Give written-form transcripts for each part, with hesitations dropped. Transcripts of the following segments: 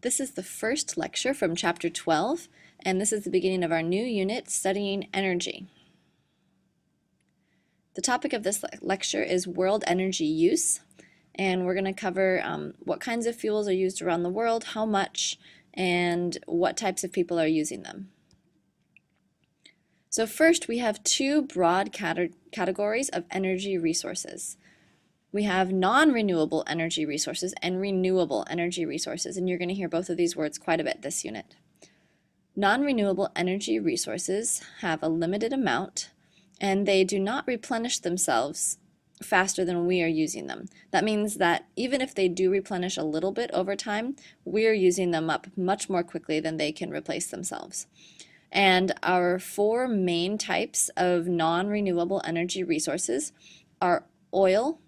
This is the first lecture from Chapter 12, and this is the beginning of our new unit, Studying Energy. The topic of this lecture is world energy use, and we're going to cover what kinds of fuels are used around the world, how much, and what types of people are using them. So first, we have two broad categories of energy resources. We have non-renewable energy resources and renewable energy resources, and you're going to hear both of these words quite a bit this unit. Non-renewable energy resources have a limited amount, and they do not replenish themselves faster than we are using them. That means that even if they do replenish a little bit over time, we're using them up much more quickly than they can replace themselves. And our four main types of non-renewable energy resources are oil,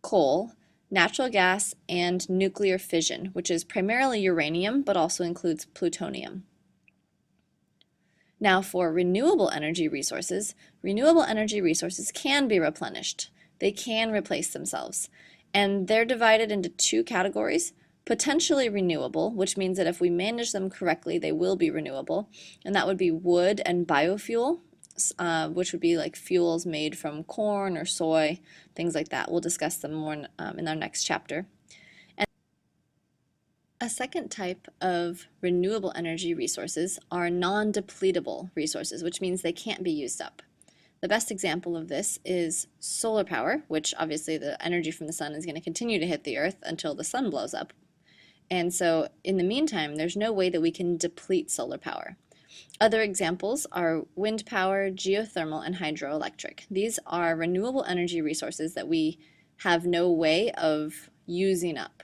coal, natural gas, and nuclear fission, which is primarily uranium but also includes plutonium. Now for renewable energy resources can be replenished. They can replace themselves. And they're divided into two categories: potentially renewable, which means that if we manage them correctly, they will be renewable, and that would be wood and biofuel, which would be like fuels made from corn or soy, things like that. We'll discuss them more in our next chapter. And a second type of renewable energy resources are non-depletable resources, which means they can't be used up. The best example of this is solar power, which obviously the energy from the sun is going to continue to hit the earth until the sun blows up. And so in the meantime, there's no way that we can deplete solar power. Other examples are wind power, geothermal, and hydroelectric. These are renewable energy resources that we have no way of using up.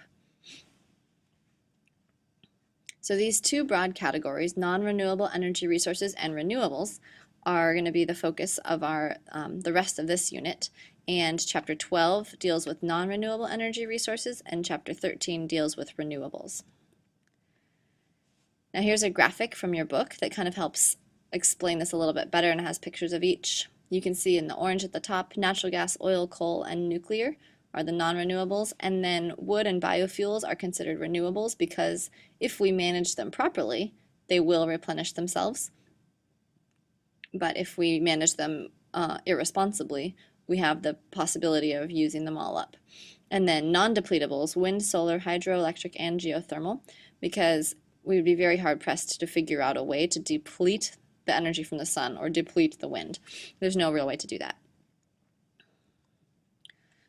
So these two broad categories, non-renewable energy resources and renewables, are going to be the focus of the rest of this unit. And Chapter 12 deals with non-renewable energy resources, and Chapter 13 deals with renewables. Now here's a graphic from your book that kind of helps explain this a little bit better and has pictures of each. You can see in the orange at the top, natural gas, oil, coal, and nuclear are the non-renewables, and then wood and biofuels are considered renewables because if we manage them properly, they will replenish themselves. But if we manage them irresponsibly, we have the possibility of using them all up. And then non-depletables, wind, solar, hydroelectric, and geothermal, because we would be very hard-pressed to figure out a way to deplete the energy from the sun or deplete the wind. There's no real way to do that.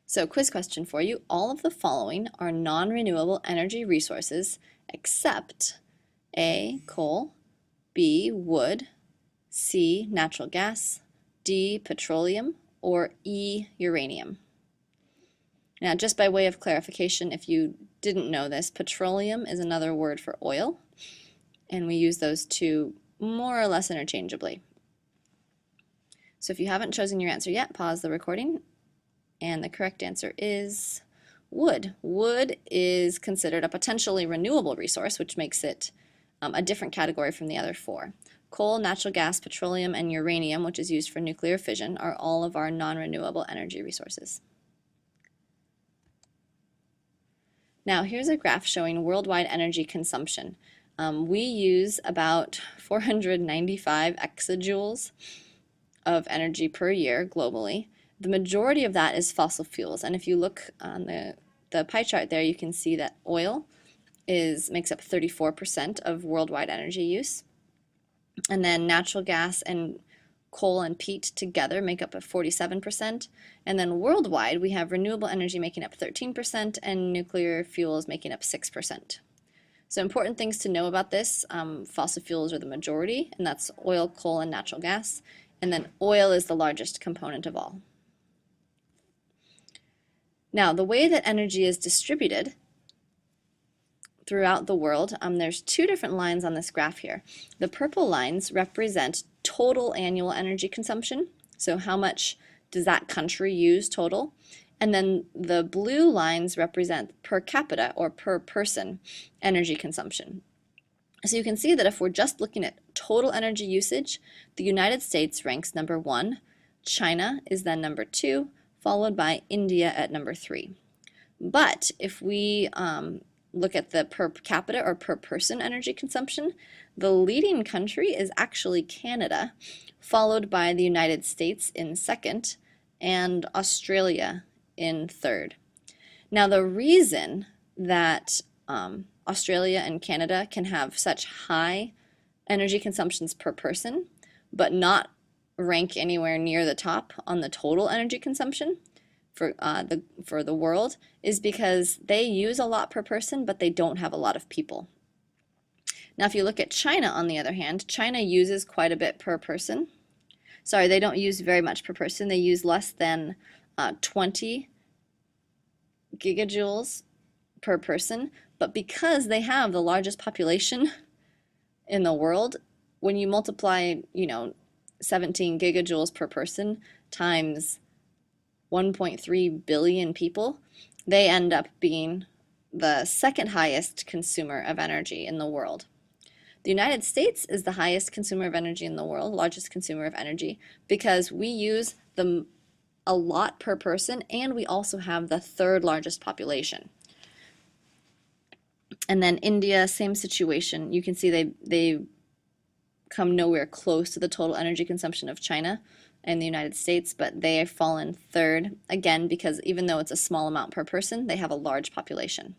So quiz question for you. All of the following are non-renewable energy resources except A, coal, B, wood, C, natural gas, D, petroleum, or E, uranium. Now, just by way of clarification, if you didn't know this, petroleum is another word for oil, and we use those two more or less interchangeably. So if you haven't chosen your answer yet, pause the recording, and the correct answer is wood. Wood is considered a potentially renewable resource, which makes it a different category from the other four. Coal, natural gas, petroleum, and uranium, which is used for nuclear fission, are all of our non-renewable energy resources. Now, here's a graph showing worldwide energy consumption. We use about 495 exajoules of energy per year globally. The majority of that is fossil fuels, and if you look on the pie chart there, you can see that oil makes up 34% of worldwide energy use. And then natural gas and coal and peat together make up 47%. And then worldwide, we have renewable energy making up 13% and nuclear fuels making up 6%. So important things to know about this, fossil fuels are the majority, and that's oil, coal, and natural gas. And then oil is the largest component of all. Now, the way that energy is distributed throughout the world, there's two different lines on this graph here. The purple lines represent total annual energy consumption, so how much does that country use total? And then the blue lines represent per capita or per person energy consumption. So you can see that if we're just looking at total energy usage, the United States ranks number 1, China is then number 2, followed by India at number 3. But if we look at the per capita or per person energy consumption, the leading country is actually Canada, followed by the United States in second and Australia in third. Now, the reason that Australia and Canada can have such high energy consumptions per person, but not rank anywhere near the top on the total energy consumption for the world, is because they use a lot per person, but they don't have a lot of people. Now, if you look at China, on the other hand, China uses quite a bit per person. Sorry, they don't use very much per person. They use less than 20 gigajoules per person, but because they have the largest population in the world, when you multiply, 17 gigajoules per person times 1.3 billion people, they end up being the second highest consumer of energy in the world. The United States is the highest consumer of energy in the world, largest consumer of energy, because we use a lot per person, and we also have the third largest population. And then India, same situation. You can see they come nowhere close to the total energy consumption of China and the United States, but they have fallen third, again, because even though it's a small amount per person, they have a large population.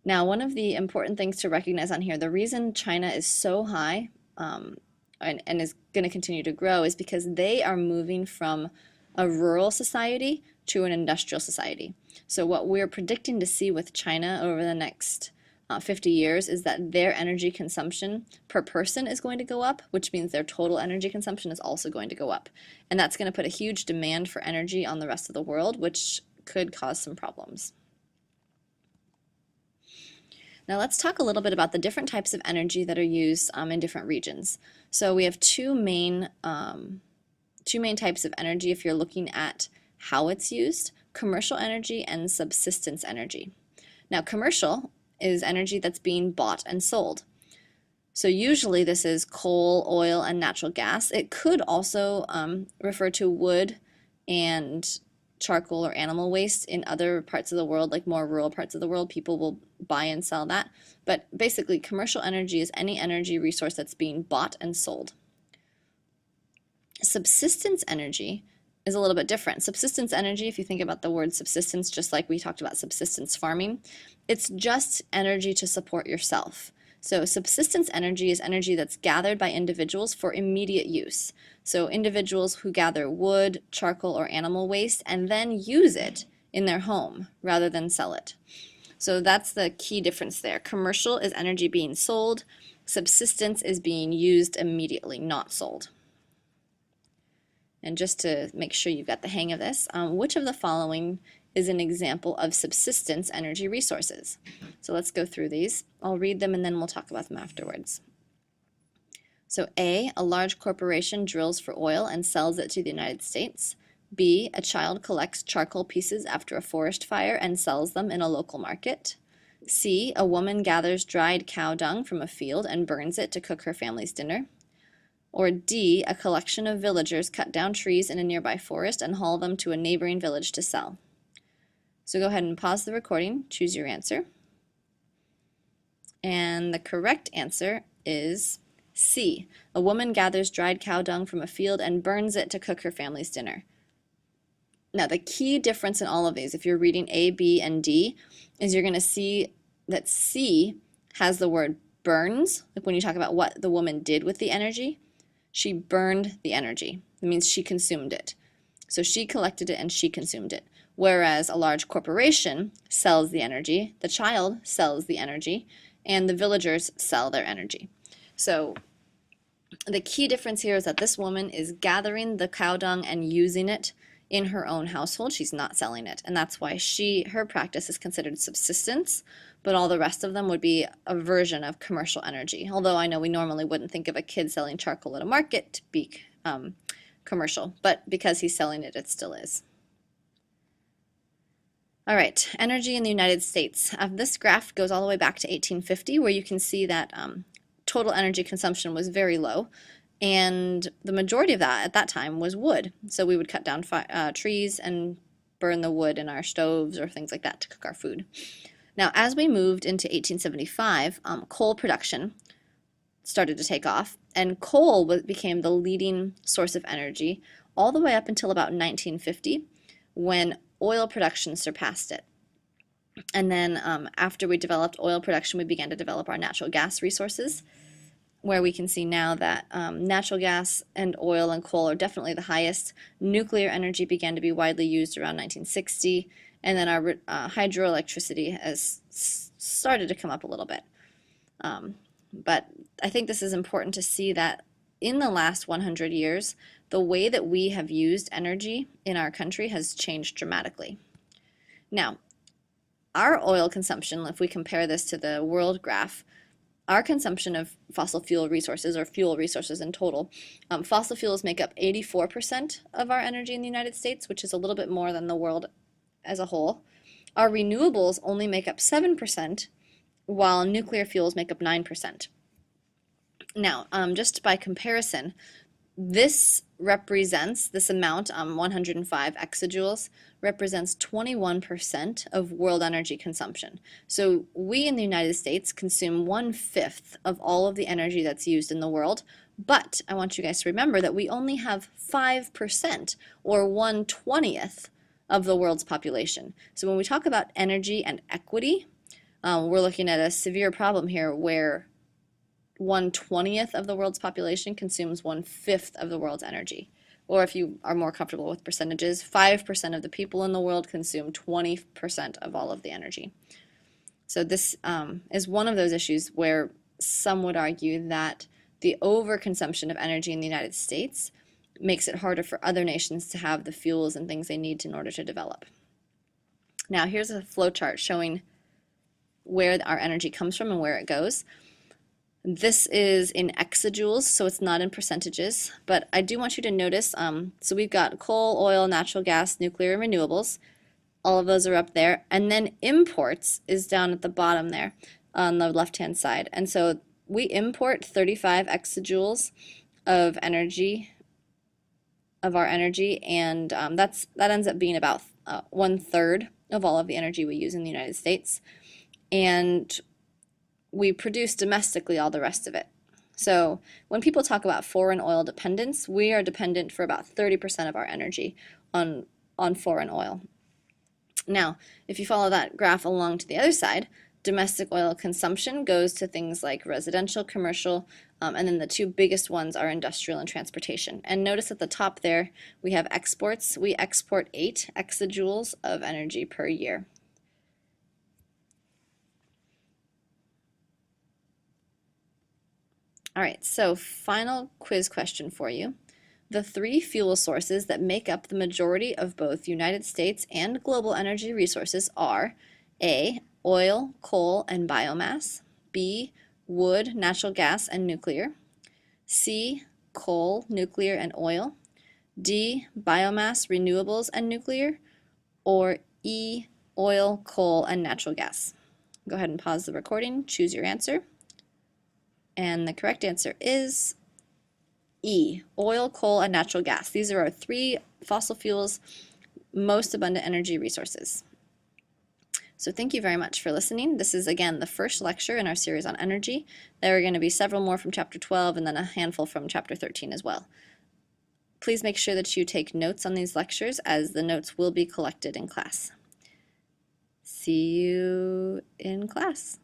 Now, one of the important things to recognize on here, the reason China is so high and is going to continue to grow is because they are moving from a rural society to an industrial society. So what we're predicting to see with China over the next 50 years is that their energy consumption per person is going to go up, which means their total energy consumption is also going to go up. And that's going to put a huge demand for energy on the rest of the world, which could cause some problems. Now let's talk a little bit about the different types of energy that are used in different regions. So we have two main types of energy if you're looking at how it's used: commercial energy and subsistence energy. Now, commercial is energy that's being bought and sold. So usually this is coal, oil, and natural gas. It could also refer to wood and charcoal or animal waste in other parts of the world, like more rural parts of the world. People will buy and sell that. But basically, commercial energy is any energy resource that's being bought and sold. Subsistence energy is a little bit different. Subsistence energy, if you think about the word subsistence, just like we talked about subsistence farming, it's just energy to support yourself. So subsistence energy is energy that's gathered by individuals for immediate use. So individuals who gather wood, charcoal, or animal waste and then use it in their home rather than sell it. So that's the key difference there. Commercial is energy being sold. Subsistence is being used immediately, not sold. And just to make sure you've got the hang of this, which of the following is an example of subsistence energy resources? So let's go through these. I'll read them and then we'll talk about them afterwards. So A, a large corporation drills for oil and sells it to the United States. B, a child collects charcoal pieces after a forest fire and sells them in a local market. C, a woman gathers dried cow dung from a field and burns it to cook her family's dinner. Or D, a collection of villagers cut down trees in a nearby forest and haul them to a neighboring village to sell. So go ahead and pause the recording, choose your answer. And the correct answer is C, a woman gathers dried cow dung from a field and burns it to cook her family's dinner. Now, the key difference in all of these, if you're reading A, B, and D, is you're going to see that C has the word burns, like when you talk about what the woman did with the energy. She burned the energy. It means she consumed it. So she collected it and she consumed it. Whereas a large corporation sells the energy, the child sells the energy, and the villagers sell their energy. So the key difference here is that this woman is gathering the cow dung and using it in her own household. She's not selling it. And that's why her practice is considered subsistence, but all the rest of them would be a version of commercial energy. Although I know we normally wouldn't think of a kid selling charcoal at a market to be commercial, but because he's selling it, it still is. All right, energy in the United States. This graph goes all the way back to 1850, where you can see that total energy consumption was very low. And the majority of that at that time was wood. So we would cut down trees and burn the wood in our stoves or things like that to cook our food. Now, as we moved into 1875, coal production started to take off, and coal became the leading source of energy all the way up until about 1950, when oil production surpassed it. And then after we developed oil production, we began to develop our natural gas resources, where we can see now that natural gas and oil and coal are definitely the highest. Nuclear energy began to be widely used around 1960, and then our hydroelectricity has started to come up a little bit. But I think this is important to see that in the last 100 years, the way that we have used energy in our country has changed dramatically. Now, our oil consumption, if we compare this to the world graph, our consumption of fossil fuel resources, or fuel resources in total, fossil fuels make up 84% of our energy in the United States, which is a little bit more than the world as a whole. Our renewables only make up 7%, while nuclear fuels make up 9%. Now, just by comparison, this amount, 105 exajoules, represents 21% of world energy consumption. So we in the United States consume 1/5 of all of the energy that's used in the world, but I want you guys to remember that we only have 5%, or 1/20th, of the world's population. So when we talk about energy and equity, we're looking at a severe problem here where 1/20th of the world's population consumes 1/5 of the world's energy. Or if you are more comfortable with percentages, 5% of the people in the world consume 20% of all of the energy. So this is one of those issues where some would argue that the overconsumption of energy in the United States makes it harder for other nations to have the fuels and things they need in order to develop. Now here's a flow chart showing where our energy comes from and where it goes. This is in exajoules, so it's not in percentages, but I do want you to notice, so we've got coal, oil, natural gas, nuclear, and renewables. All of those are up there. And then imports is down at the bottom there on the left-hand side. And so we import 35 exajoules of energy, of our energy, and that ends up being about 1/3 of all of the energy we use in the United States. And we produce domestically all the rest of it. So when people talk about foreign oil dependence, we are dependent for about 30% of our energy on foreign oil. Now, if you follow that graph along to the other side, domestic oil consumption goes to things like residential, commercial, and then the two biggest ones are industrial and transportation. And notice at the top there, we have exports. We export 8 exajoules of energy per year. All right, so final quiz question for you. The 3 fuel sources that make up the majority of both United States and global energy resources are A, oil, coal, and biomass, B, wood, natural gas, and nuclear, C, coal, nuclear, and oil, D, biomass, renewables, and nuclear, or E, oil, coal, and natural gas. Go ahead and pause the recording, choose your answer. And the correct answer is E, oil, coal, and natural gas. These are our 3 fossil fuels, most abundant energy resources. So thank you very much for listening. This is, again, the first lecture in our series on energy. There are going to be several more from Chapter 12 and then a handful from Chapter 13 as well. Please make sure that you take notes on these lectures, as the notes will be collected in class. See you in class.